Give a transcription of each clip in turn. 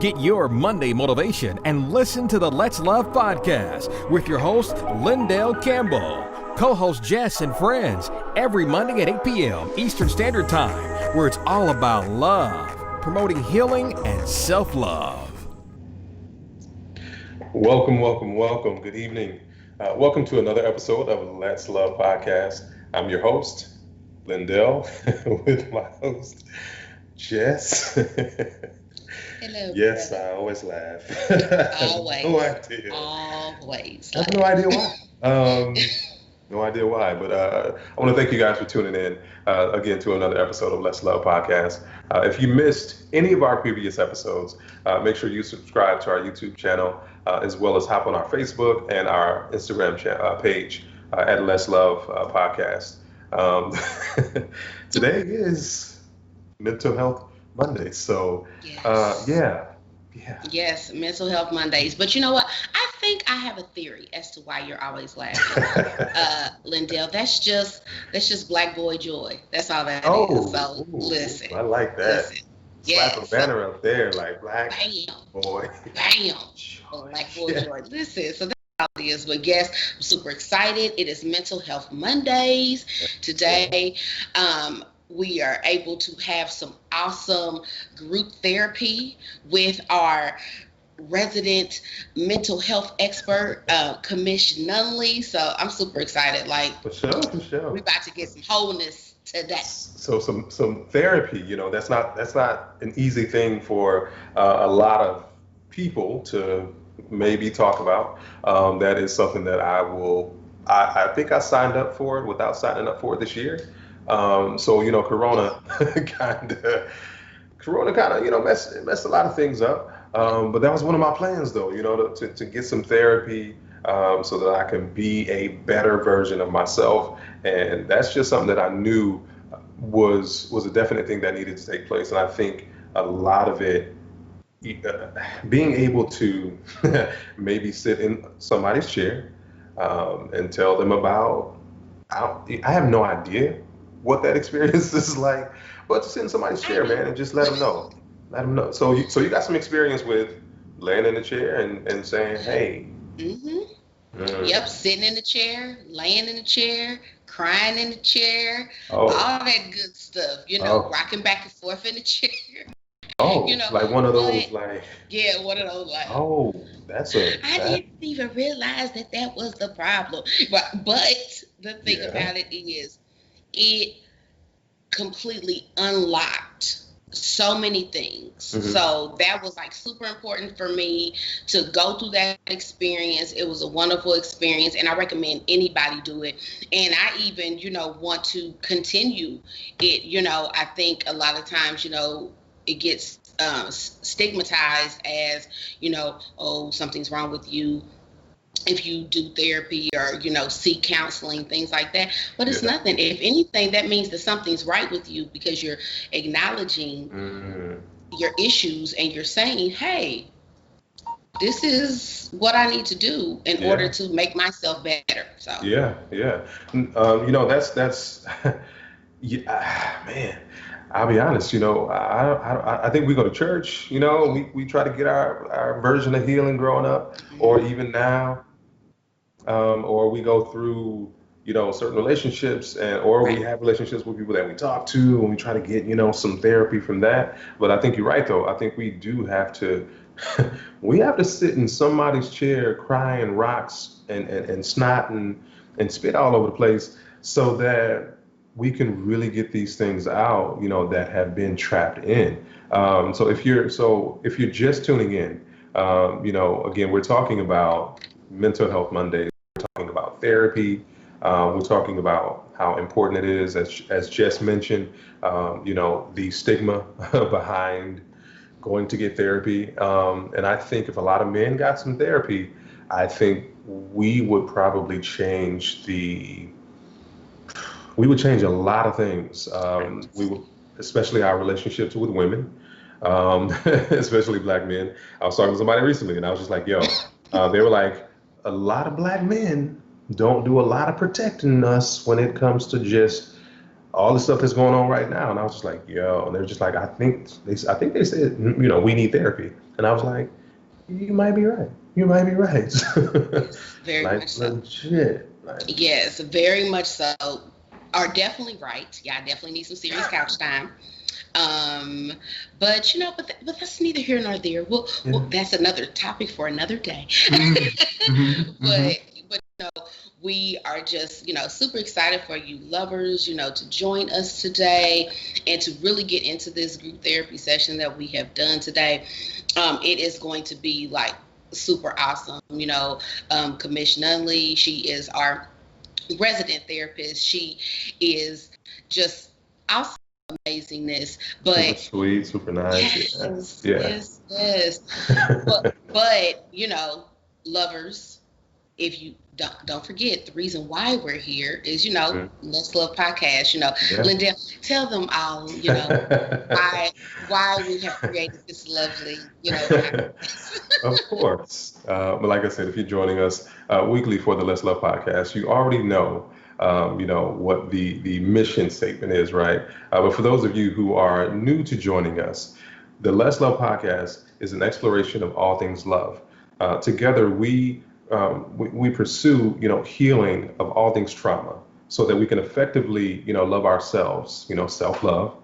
Get your Monday motivation and listen to the Let's Love podcast with your host, Lyndell Campbell. Co-host Jess and friends every Monday at 8 p.m. Eastern Standard Time, where it's all about love, promoting healing and self-love. Welcome. Good evening. Welcome to another episode of Let's Love podcast. I'm your host, Lyndell, with my host, Jess. Hello. Yes, brother. I always laugh. Always. No idea. Always. I have no idea why. No idea why, but I want to thank you guys for tuning in again to another episode of Let's Love podcast. If you missed any of our previous episodes, make sure you subscribe to our YouTube channel, as well as hop on our Facebook and our Instagram page at Let's Love podcast. Today is Mental Health Monday, so Yes. yeah. Yes, Mental Health Mondays. But you know what? I think I have a theory as to why you're always laughing, Lyndell. That's just black boy joy. That's all that is. So listen. I like that. Listen. Slap Yes. a banner up there like black Bam. boy. Bam. Black boy joy. Listen. So that's all it is. But yes, I'm super excited. It is Mental Health Mondays today. We are able to have some awesome group therapy with our resident mental health expert, Camishe Nunley. So I'm super excited. Like, For sure. we about to get some wholeness today. So some therapy, that's not an easy thing for a lot of people to maybe talk about. That is something that I think I signed up for it without signing up for it this year. So Corona kind of messed a lot of things up. But that was one of my plans, though, to get some therapy, so that I can be a better version of myself. And that's just something that I knew was a definite thing that needed to take place. And I think a lot of it, being able to maybe sit in somebody's chair, and tell them about, I have no idea what that experience is like, but to sit in somebody's chair, man, and just let them know. So you got some experience with laying in the chair and saying, hey. Yep, sitting in the chair, laying in the chair, crying in the chair, Oh. all that good stuff, rocking back and forth in the chair. Oh, like one of those, Yeah, one of those, oh, I didn't even realize that was the problem. But the thing about it is, it completely unlocked so many things. Mm-hmm. So that was super important for me to go through that experience. It was a wonderful experience, and I recommend anybody do it. And I even, want to continue it. I think a lot of times, it gets stigmatized as, something's wrong with you if you do therapy or, seek counseling, things like that. But it's nothing. If anything, that means that something's right with you, because you're acknowledging your issues and you're saying, hey, this is what I need to do in order to make myself better. So that's man, I'll be honest, I think we go to church, we try to get our version of healing growing up, or even now, or we go through, certain relationships, or we have relationships with people that we talk to, and we try to get, some therapy from that. But I think you're right, though. I think we do have to, we have to sit in somebody's chair crying rocks and snot and spit all over the place, so that we can really get these things out, that have been trapped in. So if you're just tuning in, again, we're talking about Mental Health Mondays. We're talking about therapy. We're talking about how important it is, as Jess mentioned, the stigma behind going to get therapy. And I think if a lot of men got some therapy, I think we would probably change a lot of things. We would, especially our relationships with women, especially black men. I was talking to somebody recently, and I was just like, yo, they were like, a lot of black men don't do a lot of protecting us when it comes to just all the stuff that's going on right now. And I was just like, yo, and they're just like, I think they said, you know, we need therapy. And I was like, you might be right. You might be right. Very Like much so. legit. Like, Yes, very much so. Are definitely right. Yeah, I definitely need some serious couch time. Um, but but that's neither here nor there. Well, yeah. that's another topic for another day. Mm-hmm. but we are just super excited for you lovers, to join us today and to really get into this group therapy session that we have done today. It is going to be like super awesome. Camishe Nunley, she is our resident therapist. She is just awesome amazingness. Super But sweet, super nice. yes, Yeah. yes. But lovers, if you don't forget, the reason why we're here is Mhm. Let's Love podcast. Yeah. Lyndell, tell them all why we have created this lovely podcast. Of course. But like I said, if you're joining us weekly for the Let's Love podcast, you already know, what the mission statement is, right? But for those of you who are new to joining us, the Let's Love podcast is an exploration of all things love. Together, we pursue, healing of all things trauma, so that we can effectively, love ourselves, self-love,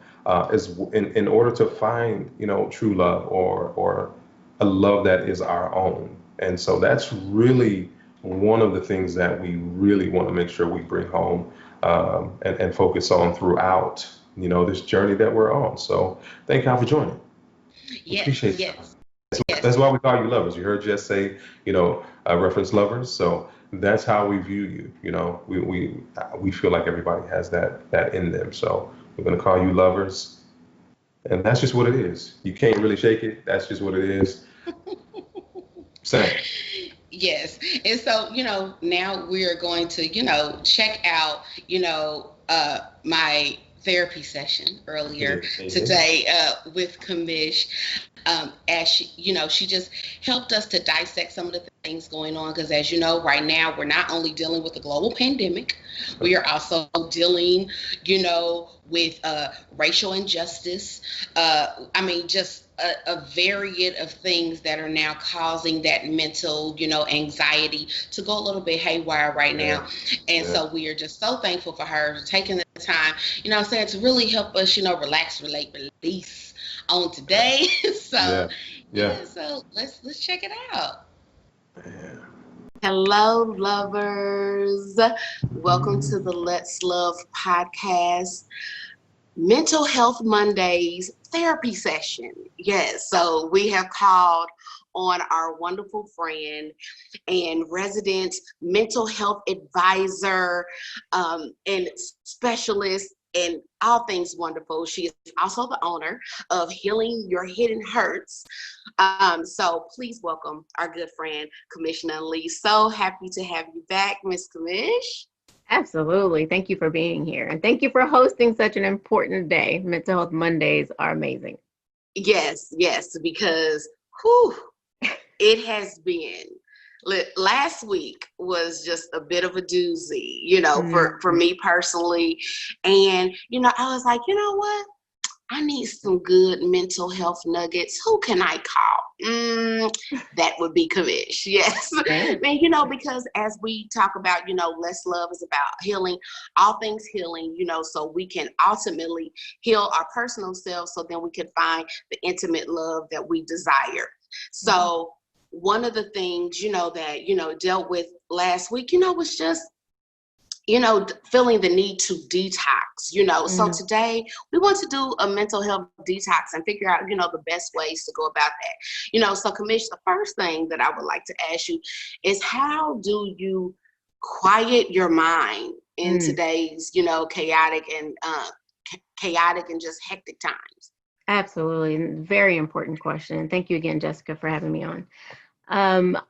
is in order to find, true love or a love that is our own. And so that's really one of the things that we really want to make sure we bring home, and focus on throughout, this journey that we're on. So thank y'all for joining. Yes, Appreciate y'all. yes, That's yes. why we call you lovers. You heard Jess say, reference lovers. So that's how we view you. We feel like everybody has that in them. So we're gonna call you lovers, and that's just what it is. You can't really shake it. That's just what it is. Same. Yes. And so, now we're going to, check out, my therapy session earlier Yeah. today with Kamish. As she just helped us to dissect some of the things going on. Because as you know, right now, we're not only dealing with the global pandemic, we are also dealing, with racial injustice. I mean, just a varied of things that are now causing that mental, anxiety to go a little bit haywire right Yeah. now. And Yeah. so we are just so thankful for her taking the time, what I'm saying, to really help us, relax, relate, release on today. So Yeah. Yeah. so let's check it out. Yeah. Hello, lovers. Welcome to the Let's Love podcast. Mental Health Mondays therapy session. Yes, so we have called on our wonderful friend and resident mental health advisor, and specialist and all things wonderful. She is also the owner of Healing Your Hidden Hurts. So please welcome our good friend, Camishe Nunley. So happy to have you back, Miss Camish. Absolutely. Thank you for being here. And thank you for hosting such an important day. Mental Health Mondays are amazing. Yes, because whew, it has been. Last week was just a bit of a doozy, for me personally. And, I was like, you know what? I need some good mental health nuggets. Who can I call? That would be Kamish. Yes. Thanks. And, because as we talk about, Less Love is about healing, all things healing, so we can ultimately heal our personal selves, so then we can find the intimate love that we desire. So one of the things, that, dealt with last week, was just, feeling the need to detox, So today we want to do a mental health detox and figure out, the best ways to go about that. So Kamish, the first thing that I would like to ask you is, how do you quiet your mind in today's, chaotic and just hectic times? Absolutely. Very important question. And thank you again, Jessica, for having me on.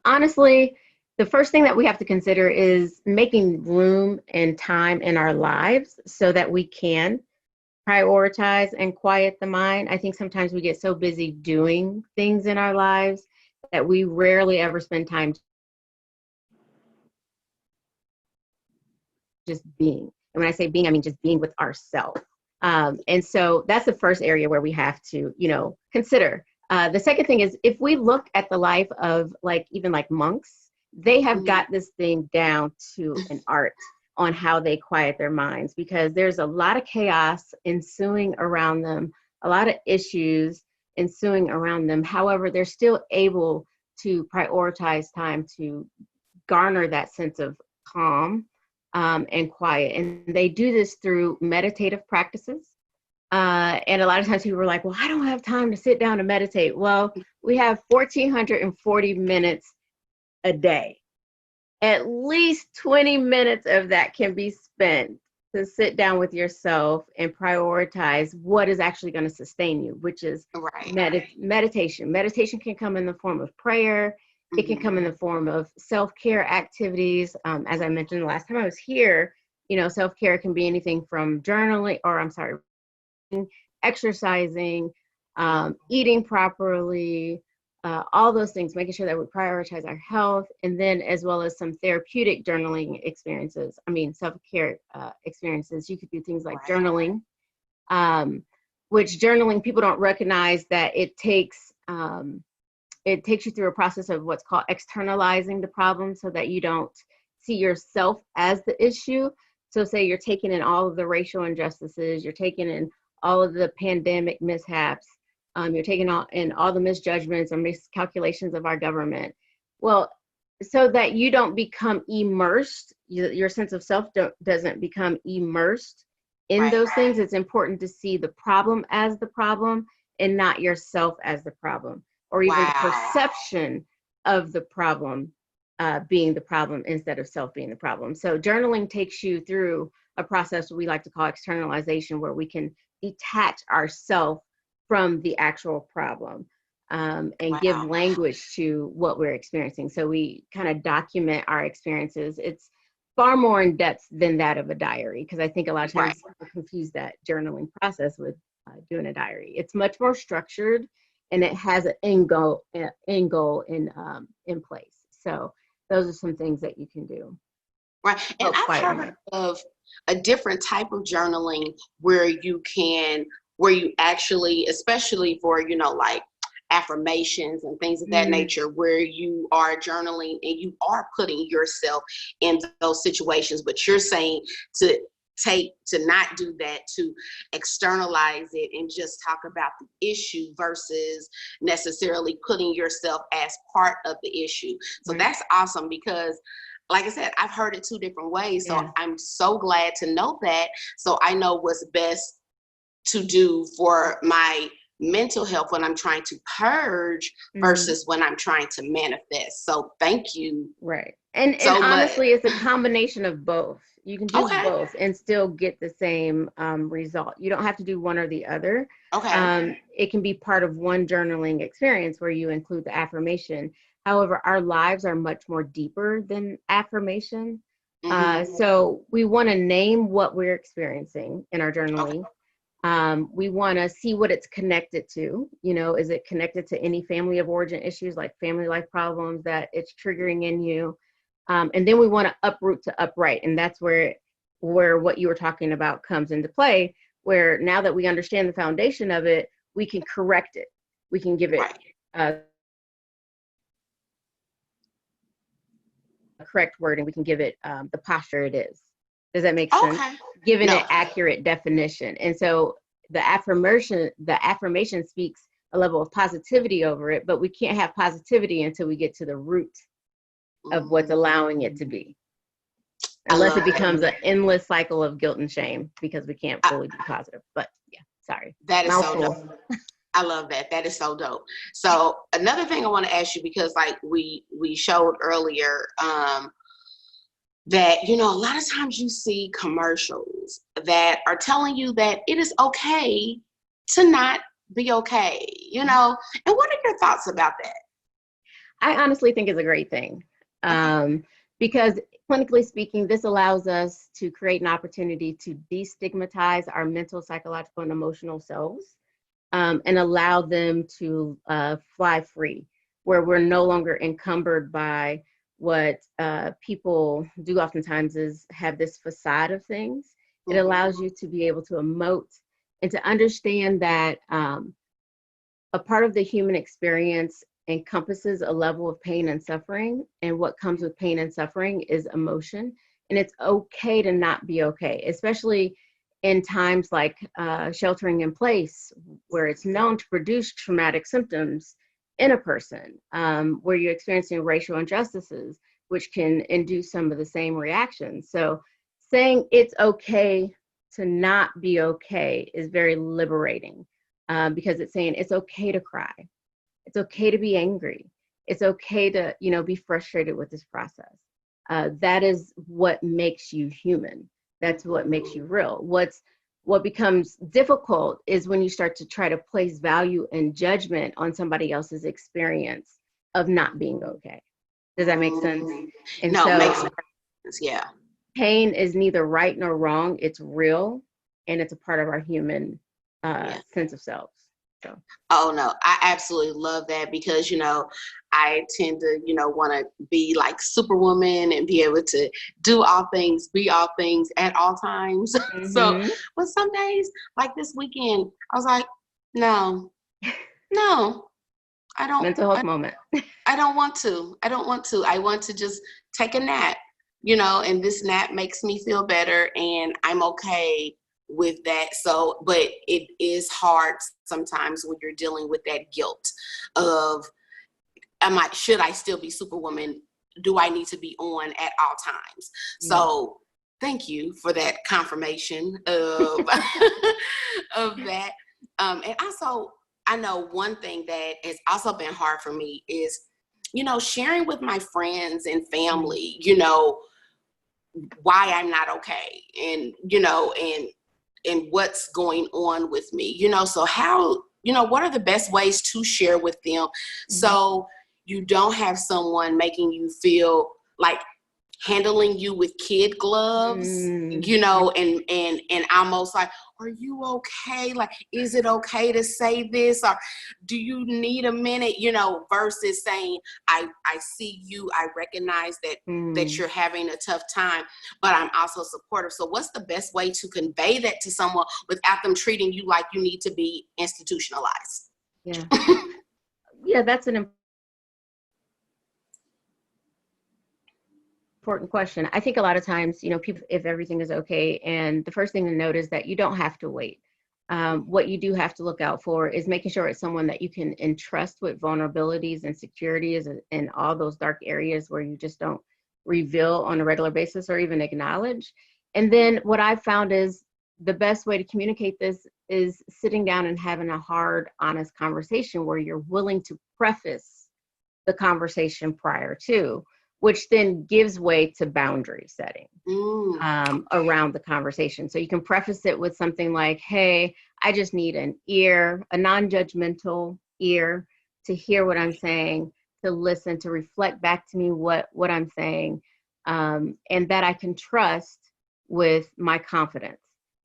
Honestly, the first thing that we have to consider is making room and time in our lives so that we can prioritize and quiet the mind. I think sometimes we get so busy doing things in our lives that we rarely ever spend time just being. And when I say being, I mean just being with ourselves. And so that's the first area where we have to, consider. The second thing is, if we look at the life of even monks, they have got this thing down to an art on how they quiet their minds, because there's a lot of chaos ensuing around them, a lot of issues ensuing around them. However, they're still able to prioritize time to garner that sense of calm and quiet. And they do this through meditative practices. And a lot of times people are like, well, I don't have time to sit down and meditate. Well, we have 1,440 minutes a day. At least 20 minutes of that can be spent to sit down with yourself and prioritize what is actually going to sustain you, which is meditation. Meditation can come in the form of prayer. It can come in the form of self-care activities. As I mentioned the last time I was here, self-care can be anything from journaling, exercising, eating properly, all those things, making sure that we prioritize our health, and then as well as some therapeutic journaling experiences. Self-care experiences. You could do things like journaling, which journaling, people don't recognize that it takes you through a process of what's called externalizing the problem, so that you don't see yourself as the issue. So say you're taking in all of the racial injustices, you're taking in all of the pandemic mishaps, you're taking in all the misjudgments or miscalculations of our government. Well, so that you don't become immersed, your sense of self doesn't become immersed in those things, it's important to see the problem as the problem and not yourself as the problem, or even the perception of the problem being the problem instead of self being the problem. So journaling takes you through a process we like to call externalization, where we can detach ourselves from the actual problem and give language to what we're experiencing. So we kind of document our experiences. It's far more in depth than that of a diary, because I think a lot of times people confuse that journaling process with doing a diary. It's much more structured, and it has an end goal in place. So those are some things that you can do. Right. And I've heard of a different type of journaling where you actually, especially for, affirmations and things of that nature, where you are journaling and you are putting yourself in those situations, but you're saying to not do that, to externalize it and just talk about the issue versus necessarily putting yourself as part of the issue. So that's awesome, because like I said, I've heard it two different ways. So I'm so glad to know that. So I know what's best to do for my mental health when I'm trying to purge versus when I'm trying to manifest. So thank you. Right. And honestly, it's a combination of both. You can do both and still get the same result. You don't have to do one or the other. It can be part of one journaling experience where you include the affirmation. However, our lives are much more deeper than affirmation. So we want to name what we're experiencing in our journaling. We want to see what it's connected to. Is it connected to any family of origin issues, like family life problems that it's triggering in you? And then we want to uproot to upright. And that's where what you were talking about comes into play, where now that we understand the foundation of it, we can correct it. We can give it a correct word, and we can give it the posture it is. Does that make sense? Given an accurate definition. And so the affirmation speaks a level of positivity over it, but we can't have positivity until we get to the root of what's allowing it to be. Unless it becomes an endless cycle of guilt and shame, because we can't fully be positive. But sorry. That is so dope. I love that. That is so dope. So another thing I want to ask you, because we showed earlier, that, a lot of times you see commercials that are telling you that it is okay to not be okay, and what are your thoughts about that? I honestly think it's a great thing, because clinically speaking, this allows us to create an opportunity to destigmatize our mental, psychological, and emotional selves, and allow them to fly free, where we're no longer encumbered by what people do oftentimes is have this facade of things. It allows you to be able to emote and to understand that a part of the human experience encompasses a level of pain and suffering. And what comes with pain and suffering is emotion. And it's okay to not be okay, especially in times like sheltering in place, where it's known to produce traumatic symptoms in a person, where you're experiencing racial injustices, which can induce some of the same reactions. So saying it's okay to not be okay is very liberating, because it's saying it's okay to cry. It's okay to be angry. It's okay to, be frustrated with this process. That is what makes you human. That's what makes you real. What becomes difficult is when you start to try to place value and judgment on somebody else's experience of not being okay. Does that make sense? And no, so it makes sense. Yeah. Pain is neither right nor wrong. It's real, and it's a part of our human sense of self. So. Oh no, I absolutely love that, because I tend to want to be like Superwoman and be able to do all things, be all things at all times. Mm-hmm. So, but some days, like this weekend, I was like, no, I don't. Mental health moment. I don't want to. I want to just take a nap, and this nap makes me feel better, and I'm okay with that. So, but it is hard sometimes when you're dealing with that guilt of, should I still be Superwoman? Do I need to be on at all times? Mm. So thank you for that confirmation of, of that. And also, I know one thing that has also been hard for me is, sharing with my friends and family, why I'm not okay, and, and what's going on with me, so how, what are the best ways to share with them, mm-hmm. so you don't have someone making you feel like handling you with kid gloves, and almost like, are you okay? Like, is it okay to say this? Or do you need a minute, versus saying, I see you, I recognize that you're having a tough time, but I'm also supportive. So what's the best way to convey that to someone without them treating you like you need to be institutionalized? Yeah. Yeah, that's an important question. I think a lot of times, people, if everything is okay, and the first thing to note is that you don't have to wait. What you do have to look out for is making sure it's someone that you can entrust with vulnerabilities and securities and all those dark areas where you just don't reveal on a regular basis or even acknowledge. And then what I've found is the best way to communicate this is sitting down and having a hard, honest conversation where you're willing to preface the conversation prior to, which then gives way to boundary setting around the conversation. So you can preface it with something like, hey, I just need an ear, a non-judgmental ear to hear what I'm saying, to listen, to reflect back to me what I'm saying, and that I can trust with my confidence.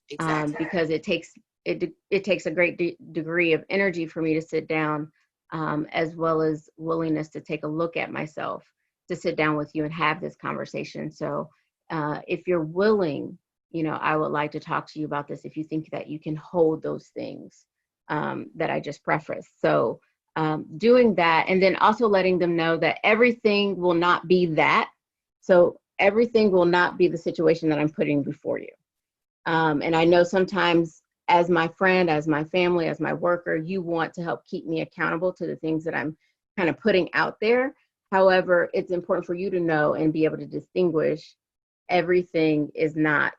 Exactly. Because it takes a great degree of energy for me to sit down, as well as willingness to take a look at myself, to sit down with you and have this conversation. So if you're willing, I would like to talk to you about this if you think that you can hold those things that I just prefaced. So doing that, and then also letting them know that everything will not be that. So everything will not be the situation that I'm putting before you. And I know sometimes as my friend, as my family, as my worker, you want to help keep me accountable to the things that I'm kind of putting out there. However, it's important for you to know and be able to distinguish everything is not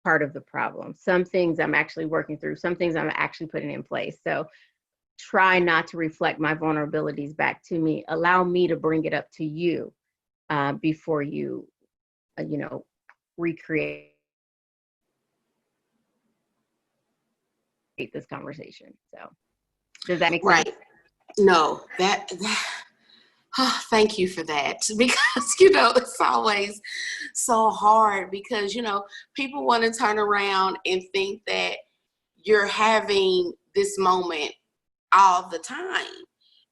part of the problem. Some things I'm actually working through, some things I'm actually putting in place. So try not to reflect my vulnerabilities back to me. Allow me to bring it up to you before you, recreate this conversation. So does that make sense? Right. No, that oh, thank you for that, because, it's always so hard because, people want to turn around and think that you're having this moment all the time.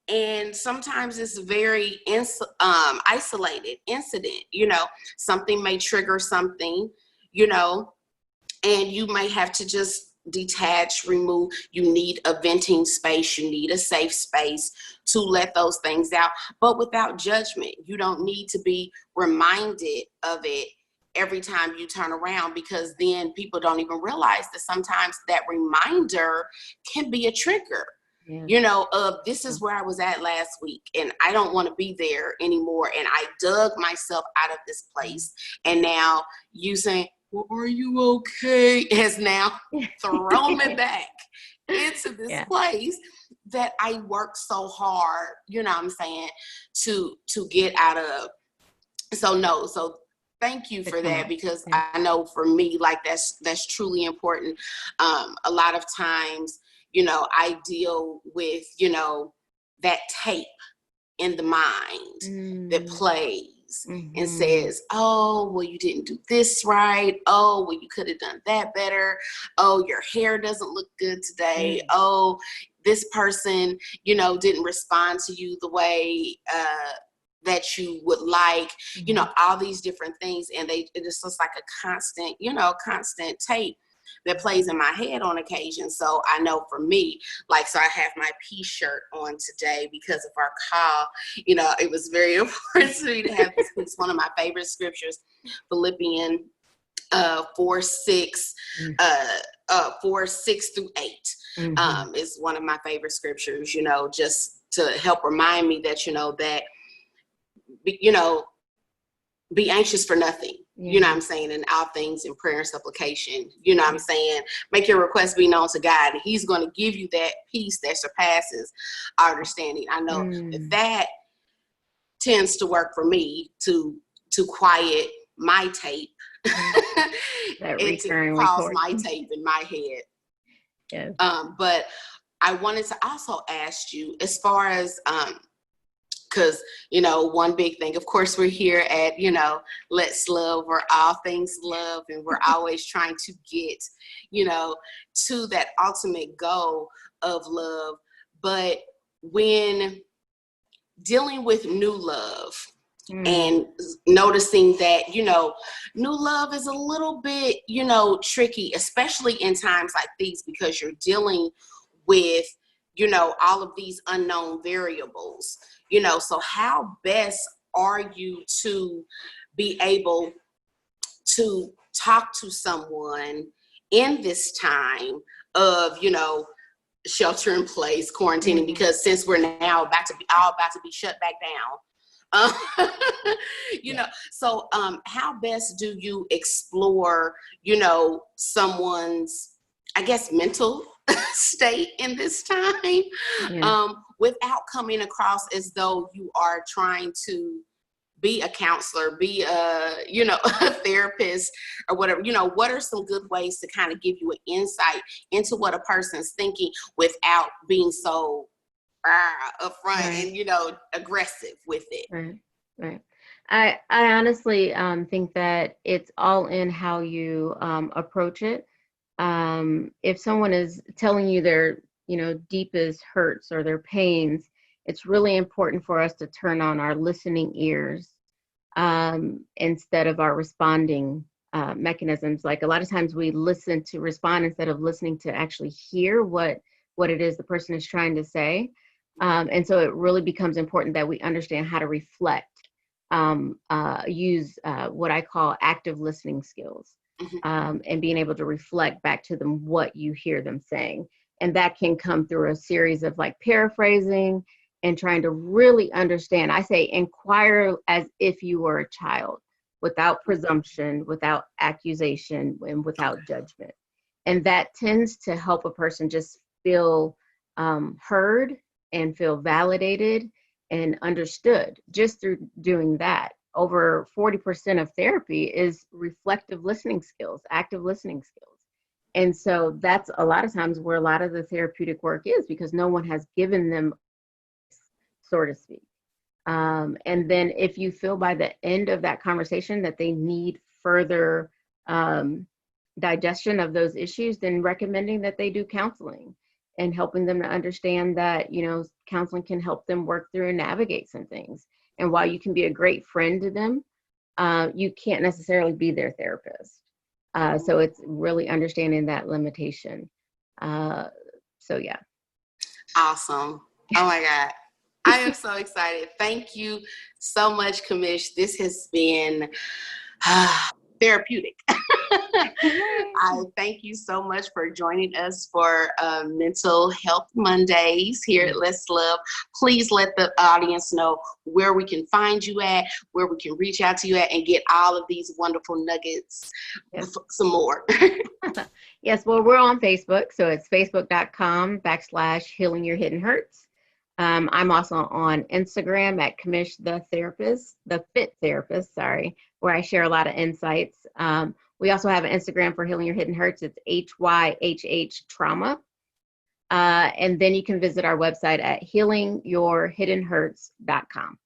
And sometimes it's very isolated incident, something may trigger something, and you may have to just detach, remove. You need a venting space. You need a safe space to let those things out, but without judgment. You don't need to be reminded of it every time you turn around, because then people don't even realize that sometimes that reminder can be a trigger. Yeah. You know, of this is where I was at last week and I don't want to be there anymore. And I dug myself out of this place. And now you saying, well, are you okay? Has now thrown me back into this place that I worked so hard, you know what I'm saying, to get out of. So thank you for that, because I know for me, like that's truly important. A lot of times, you know, I deal with, you know, that tape in the mind that plays and says, oh, well, you didn't do this right. Oh, well, you could have done that better. Oh, your hair doesn't look good today. Oh, this person, you know, didn't respond to you the way that you would like, you know, all these different things. And it's just like a constant, you know, constant tape that plays in my head on occasion. So I know for me, like, so I have my P shirt on today because of our call. You know, it was very important to me to have this. It's one of my favorite scriptures, Philippians 4:6 through 8 is one of my favorite scriptures, you know, just to help remind me that, you know, that, you know, be anxious for nothing. You know what I'm saying? In all things in prayer and supplication, you know what I'm saying? Make your requests be known to God, and he's going to give you that peace that surpasses our understanding. I know that tends to work for me to quiet my tape. And to pause my tape in my head. But I wanted to also ask you, as far as because, you know, one big thing, of course, we're here at, you know, Let's Love, we're all things love, and we're always trying to get, you know, to that ultimate goal of love. But when dealing with new love and noticing that, you know, new love is a little bit, you know, tricky, especially in times like these, because you're dealing with, you know, all of these unknown variables, you know. So how best are you to be able to talk to someone in this time of, you know, shelter in place, quarantining, because since we're now about to be shut back down, you know, so how best do you explore, you know, someone's, I guess, mental state in this time, without coming across as though you are trying to be a counselor, be a, you know, a therapist or whatever. You know, what are some good ways to kind of give you an insight into what a person's thinking without being so upfront and, you know, aggressive with it? Right. I honestly think that it's all in how you approach it. If someone is telling you their, you know, deepest hurts or their pains, it's really important for us to turn on our listening ears instead of our responding mechanisms. Like, a lot of times we listen to respond instead of listening to actually hear what it is the person is trying to say. And so it really becomes important that we understand how to reflect, use what I call active listening skills. And being able to reflect back to them what you hear them saying. And that can come through a series of like paraphrasing and trying to really understand. I say inquire as if you were a child, without presumption, without accusation, and without judgment. And that tends to help a person just feel heard and feel validated and understood just through doing that. Over 40% of therapy is reflective listening skills, active listening skills. And so that's a lot of times where a lot of the therapeutic work is, because no one has given them, so to speak. And then if you feel by the end of that conversation that they need further digestion of those issues, then recommending that they do counseling and helping them to understand that, you know, counseling can help them work through and navigate some things. And while you can be a great friend to them, you can't necessarily be their therapist. So it's really understanding that limitation. So yeah. Awesome. Oh my God. I am so excited. Thank you so much, Camish. This has been therapeutic. I thank you so much for joining us for Mental Health Mondays here at Let's Love. Please let the audience know where we can find you at, where we can reach out to you at, and get all of these wonderful nuggets. Yes. Some more. Yes, well, we're on Facebook, so it's facebook.com/Healing Your Hidden Hurts. I'm also on Instagram at Camish the Fit Therapist, where I share a lot of insights. We also have an Instagram for Healing Your Hidden Hurts. It's HYHH Trauma. And then you can visit our website at healingyourhiddenhurts.com.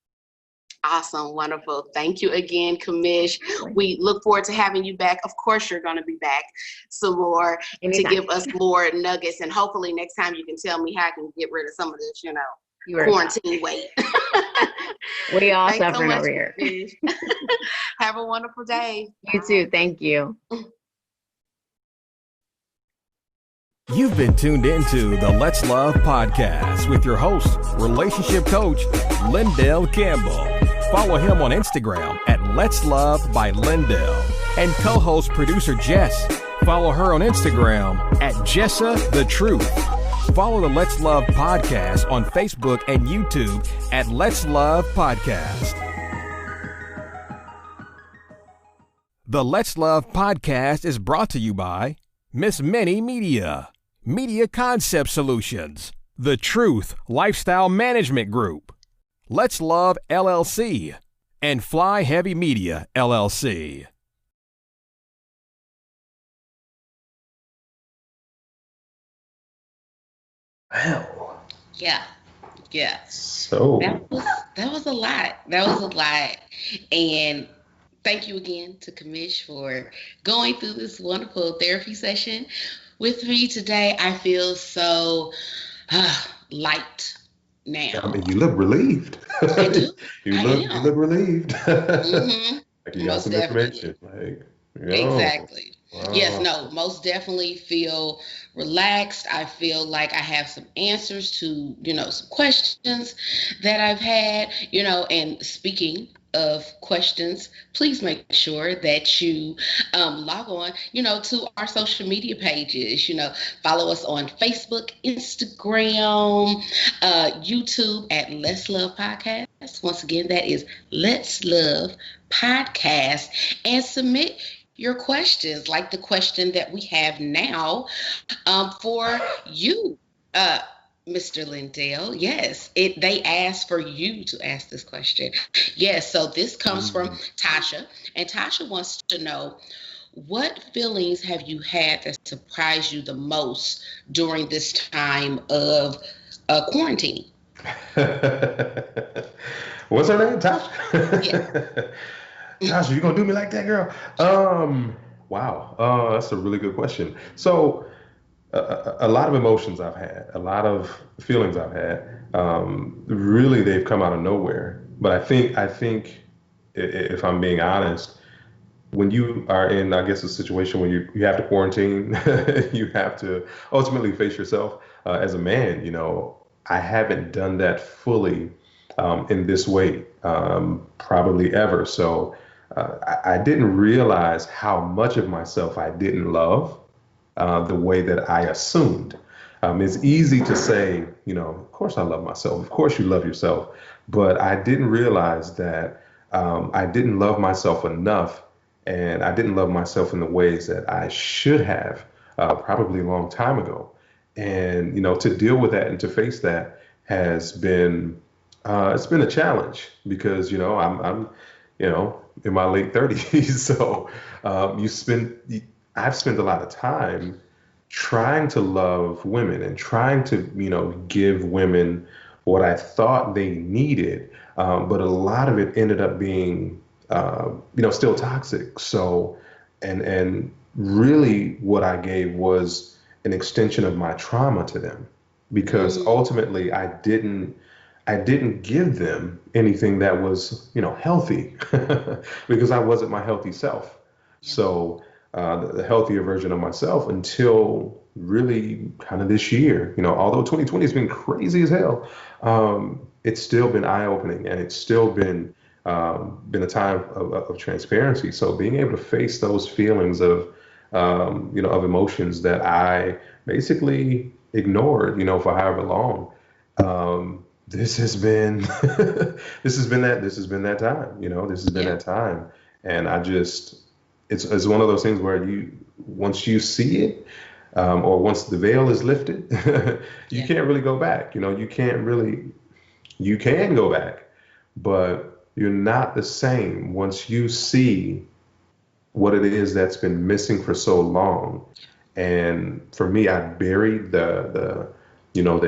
Awesome. Wonderful. Thank you again, Camish. We look forward to having you back. Of course, you're going to be back some more to give us more nuggets. And hopefully next time you can tell me how I can get rid of some of this, quarantine weight. We all suffering over here. Have a wonderful day. You too. Thank you. You've been tuned into the Let's Love podcast with your host, relationship coach, Lyndell Campbell. Follow him on Instagram at Let's Love by Lyndell. And co-host producer Jess. Follow her on Instagram at Jessa the Truth. Follow the Let's Love podcast on Facebook and YouTube at Let's Love Podcast. The Let's Love podcast is brought to you by Miss Minnie Media, Media Concept Solutions, The Truth Lifestyle Management Group, Let's Love LLC, and Fly Heavy Media LLC. Wow. Yeah. So that was a lot. And thank you again to Camish for going through this wonderful therapy session with me today. I feel so light now. I mean, you look relieved. I do. You look relieved. Mm-hmm. Like you got some information. Exactly. Wow. Yes, no, most definitely feel relaxed. I feel like I have some answers to, some questions that I've had, and speaking of questions, please make sure that you log on, to our social media pages, follow us on Facebook, Instagram, YouTube at Let's Love Podcast. Once again, that is Let's Love Podcast, and submit your questions, like the question that we have now for you, Mr. Lyndell. Yes, they asked for you to ask this question. Yes, so this comes from Tasha, and Tasha wants to know, what feelings have you had that surprised you the most during this time of quarantine? What's her name, Tasha? Yeah. Gosh, you gonna do me like that, girl? Wow. That's a really good question. So, a lot of emotions I've had, a lot of feelings I've had. Really, they've come out of nowhere. But I think, if I'm being honest, when you are in, I guess, a situation where you have to quarantine, you have to ultimately face yourself. As a man, I haven't done that fully in this way, probably ever. So. I didn't realize how much of myself I didn't love the way that I assumed. It's easy to say, of course I love myself. Of course you love yourself. But I didn't realize that I didn't love myself enough, and I didn't love myself in the ways that I should have probably a long time ago. And, to deal with that and to face that has been, it's been a challenge because, I'm in my late 30s. So I've spent a lot of time trying to love women and trying to, give women what I thought they needed. But a lot of it ended up being, still toxic. So, and really what I gave was an extension of my trauma to them, because ultimately I didn't give them anything that was, healthy because I wasn't my healthy self. So the healthier version of myself until really kind of this year. Although 2020 has been crazy as hell, it's still been eye-opening, and it's still been a time of transparency. So being able to face those feelings of emotions that I basically ignored, for however long. This has been this has been that time. This has been Yeah. that time, and it's one of those things where once you see it, or once the veil is lifted, you Yeah. can't really go back. You can go back, but you're not the same once you see what it is that's been missing for so long. And for me, I buried the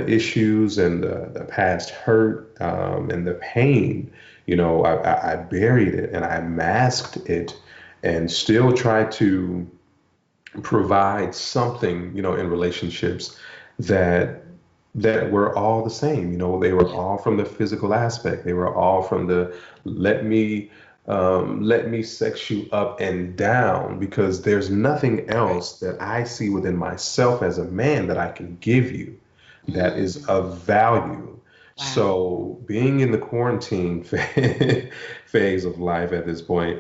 issues and the past hurt, and the pain. I buried it and I masked it, and still try to provide something, in relationships that were all the same. They were Yeah. all from the physical aspect. They were all from the let me let me sex you up and down, because there's nothing Right. else that I see within myself as a man that I can give you that is Mm. of value. Wow. So being in the quarantine phase of life at this point,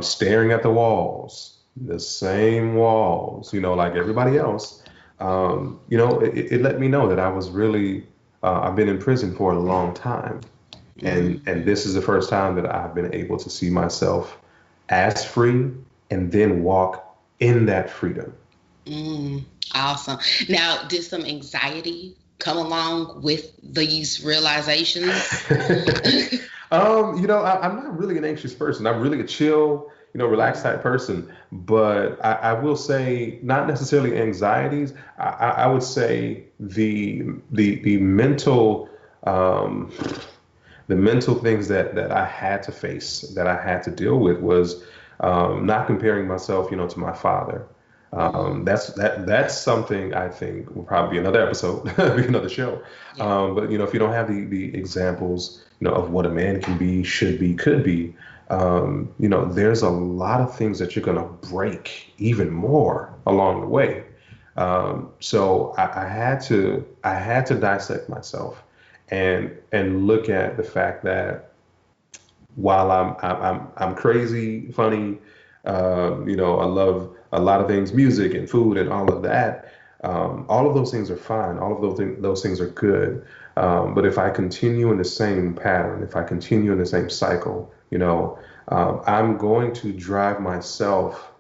staring at the walls, the same walls, like everybody else, it let me know that I was really, I've been in prison for a long time. And Mm. this is the first time that I've been able to see myself as free and then walk in that freedom. Mm. Awesome. Now, did some anxiety come along with these realizations? I'm not really an anxious person. I'm really a chill, relaxed type person. But I will say, not necessarily anxieties. I would say the mental, um, the mental things that I had to face, that I had to deal with, was not comparing myself, to my father. Mm. That's something I think will probably be another episode, be another show. Yeah. But if you don't have the examples, of what a man can be, should be, could be, there's a lot of things that you're gonna break even more along the way. So I had to dissect myself, and look at the fact that while I'm crazy, funny, I love a lot of things, music and food and all of that. All of those things are fine. All of those things are good. But if I continue in the same pattern, if I continue in the same cycle, I'm going to drive myself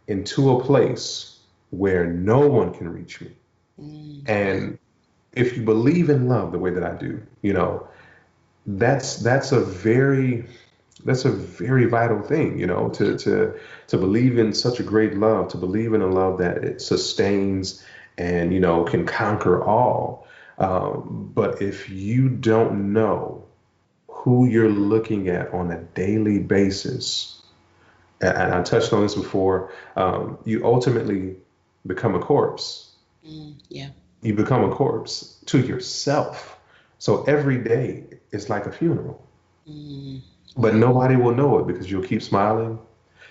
into a place where no one can reach me. Mm. Wow. And if you believe in love the way that I do, that's that's a very that's a very vital thing, Yeah. to believe in such a great love, to believe in a love that it sustains and can conquer all. But if you don't know who you're looking at on a daily basis, and I touched on this before, you ultimately become a corpse. Mm. Yeah. You become a corpse to yourself. So every day is like a funeral. Mm. But Wow. nobody will know it, because you'll keep smiling,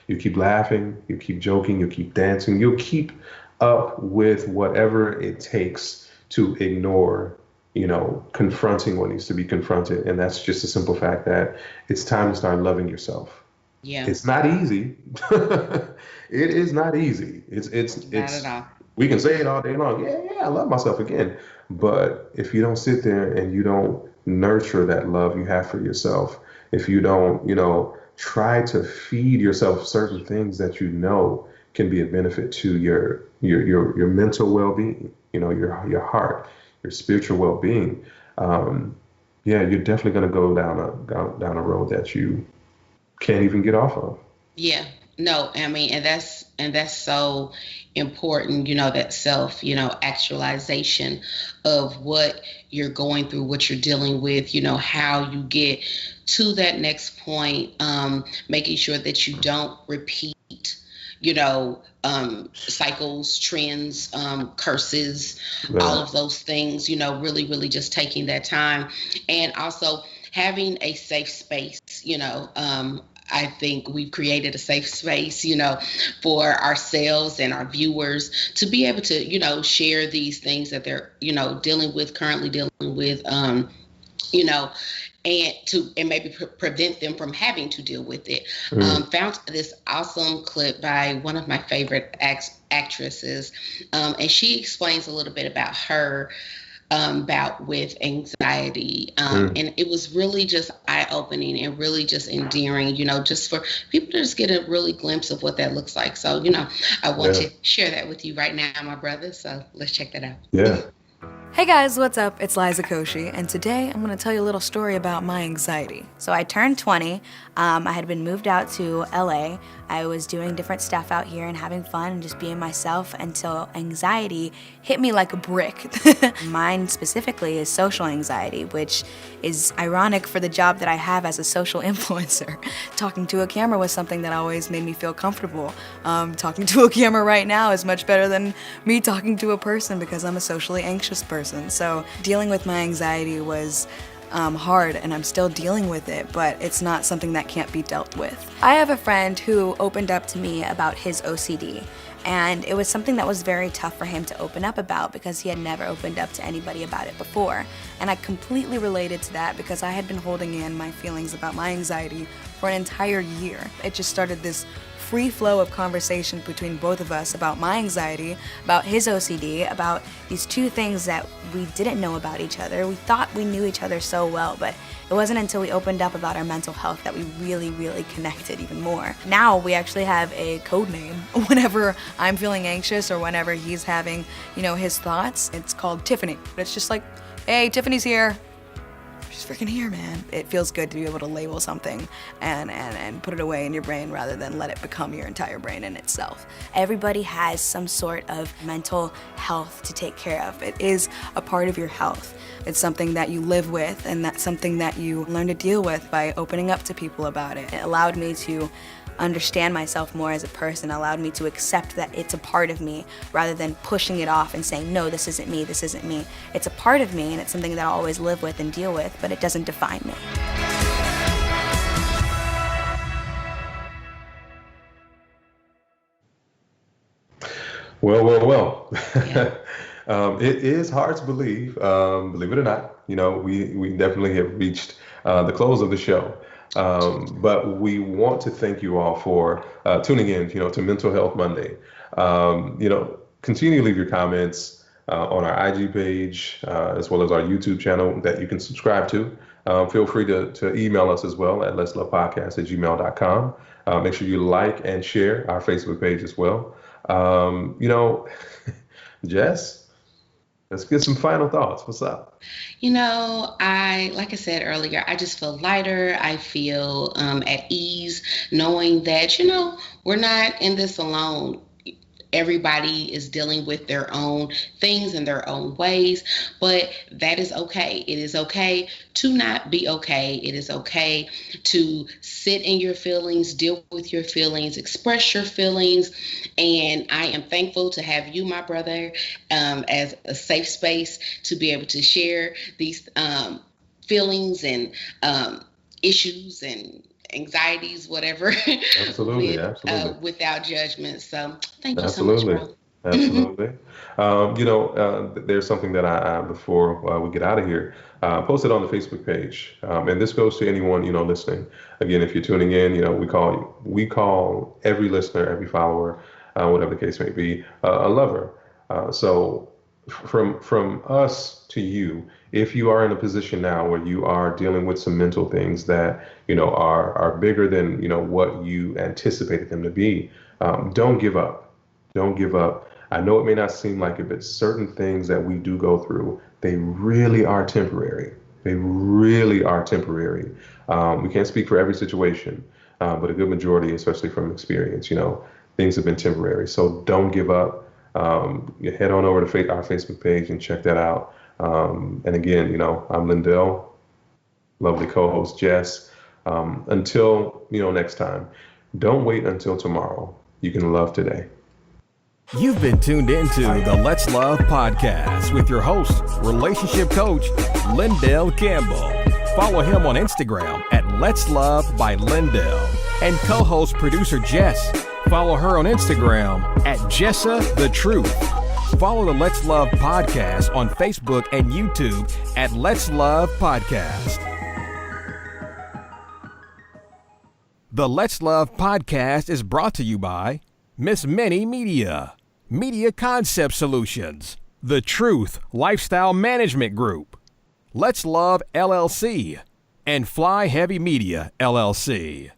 you keep laughing, you keep joking, you keep dancing, you'll keep up with whatever it takes to ignore, confronting what needs to be confronted. And that's just a simple fact that it's time to start loving yourself. Yeah. It's not easy. It is not easy. Not at all. We can say it all day long. Yeah, yeah, I love myself again. But if you don't sit there and you don't nurture that love you have for yourself, if you don't, try to feed yourself certain things that can be a benefit to your mental well-being, your heart, your spiritual well-being, yeah, you're definitely going to go down a road that you can't even get off of. Yeah. No, I mean, and that's so important, that self, actualization of what you're going through, what you're dealing with, how you get to that next point, making sure that you don't repeat, cycles, trends, curses, all Right. of those things, really, really just taking that time, and also having a safe space, I think we've created a safe space, for ourselves and our viewers to be able to, share these things that they're, currently dealing with, and maybe prevent them from having to deal with it. Found this awesome clip by one of my favorite actresses, and she explains a little bit about her bout with anxiety, and it was really just eye-opening and really just endearing, just for people to just get a really glimpse of what that looks like. So, I want to share that with you right now, my brother. So let's check that out. Yeah. Hey guys, what's up? It's Liza Koshy, and today I'm going to tell you a little story about my anxiety. So I turned 20. I had been moved out to LA. I was doing different stuff out here and having fun and just being myself until anxiety hit me like a brick. Mine specifically is social anxiety, which is ironic for the job that I have as a social influencer. Talking to a camera was something that always made me feel comfortable. Talking to a camera right now is much better than me talking to a person because I'm a socially anxious person. So dealing with my anxiety was hard, and I'm still dealing with it, but it's not something that can't be dealt with. I have a friend who opened up to me about his OCD, and it was something that was very tough for him to open up about because he had never opened up to anybody about it before. And I completely related to that because I had been holding in my feelings about my anxiety for an entire year. It just started this free flow of conversation between both of us about my anxiety, about his OCD, about these two things that we didn't know about each other. We thought we knew each other so well, but it wasn't until we opened up about our mental health that we really, really connected even more. Now we actually have a code name whenever I'm feeling anxious or whenever he's having, his thoughts. It's called Tiffany. But it's just like, hey, Tiffany's here. She's freaking here, man. It feels good to be able to label something and put it away in your brain rather than let it become your entire brain in itself. Everybody has some sort of mental health to take care of. It is a part of your health. It's something that you live with, and that's something that you learn to deal with by opening up to people about it. It allowed me to understand myself more as a person, allowed me to accept that it's a part of me rather than pushing it off and saying, no, this isn't me, this isn't me. It's a part of me, and it's something that I'll always live with and deal with, but it doesn't define me. Well. Yeah. It is hard to believe it or not. We definitely have reached the close of the show. But we want to thank you all for tuning in, to Mental Health Monday. Continue to leave your comments on our IG page, as well as our YouTube channel that you can subscribe to. Feel free to email us as well at letslovepodcast@gmail.com. Make sure you like and share our Facebook page as well. Jess, let's get some final thoughts. What's up? Like I said earlier, I just feel lighter. I feel at ease knowing that, we're not in this alone. Everybody is dealing with their own things in their own ways, but that is okay. It is okay to not be okay. It is okay to sit in your feelings, deal with your feelings, express your feelings. And I am thankful to have you, my brother, as a safe space to be able to share these feelings and issues and anxieties, whatever. Absolutely. Without judgment. So thank you Absolutely. so much, bro. Absolutely. There's something that I before we get out of here, posted on the Facebook page, and this goes to anyone listening. Again, if you're tuning in, we call every listener, every follower, whatever the case may be, a lover. So from us to you, if you are in a position now where you are dealing with some mental things that are bigger than what you anticipated them to be, don't give up. Don't give up. I know it may not seem like it, but certain things that we do go through, they really are temporary. They really are temporary. We can't speak for every situation, but a good majority, especially from experience, things have been temporary. So don't give up. You head on over to our Facebook page and check that out. And again, I'm Lyndell, lovely co-host Jess. Until next time, don't wait until tomorrow. You can love today. You've been tuned into the Let's Love podcast with your host, relationship coach, Lyndell Campbell. Follow him on Instagram at Let's Love by Lyndell. and co-host producer Jess. Follow her on Instagram at Jessa the Truth. Follow the Let's Love Podcast on Facebook and YouTube at Let's Love Podcast. The Let's Love Podcast is brought to you by Miss Minnie Media, Media Concept Solutions, The Truth Lifestyle Management Group, Let's Love LLC, and Fly Heavy Media LLC.